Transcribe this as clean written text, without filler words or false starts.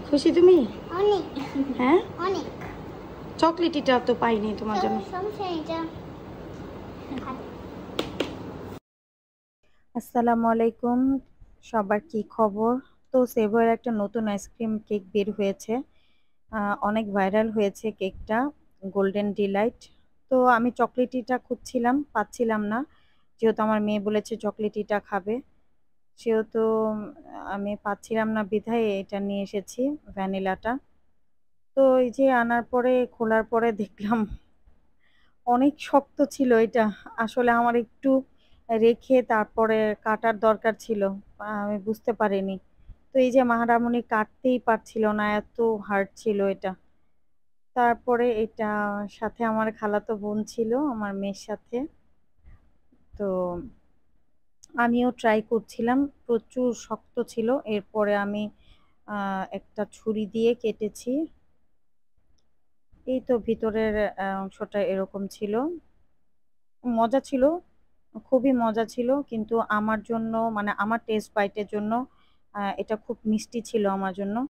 খুশি তুমি? অনেক। হ্যাঁ, অনেক। চকলেটিটা তো পাইনি তোমার জন্য। আসসালামু আলাইকুম, সবার কি খবর? তো সেভয়ের একটা নতুন আইসক্রিম কেক বের হয়েছে, অনেক ভাইরাল হয়েছে কেকটা, গোল্ডেন ডিলাইট। তো আমি চকলেটিটা খুঁজছিলাম, পাচ্ছিলাম না, যেহেতু আমার মেয়ে বলেছে চকলেটিটা খাবে, সেহেতু আমি পাচ্ছিলাম না, বিধায় এটা নিয়ে এসেছি, ভ্যানিলাটা। তো এই যে আনার পরে খোলার পরে দেখলাম অনেক শক্ত ছিল এটা। আসলে আমার একটু রেখে তারপরে কাটার দরকার ছিল, আমি বুঝতে পারিনি। তো এই যে মাহারামণি কাটতেই পারছিল না, এত হার্ড ছিল এটা। তারপরে এটা সাথে আমার খালাতো বোন ছিল আমার মেয়ের সাথে, তো আমিও ট্রাই করছিলাম, প্রচুর শক্ত ছিল। এরপরে আমি একটা ছুরি দিয়ে কেটেছি। এই তো ভিতরের অংশটা এরকম ছিল, মজা ছিল, খুবই মজা ছিল, কিন্তু আমার জন্য মানে আমার টেস্ট বাইটের জন্য এটা খুব মিষ্টি ছিল আমার জন্য।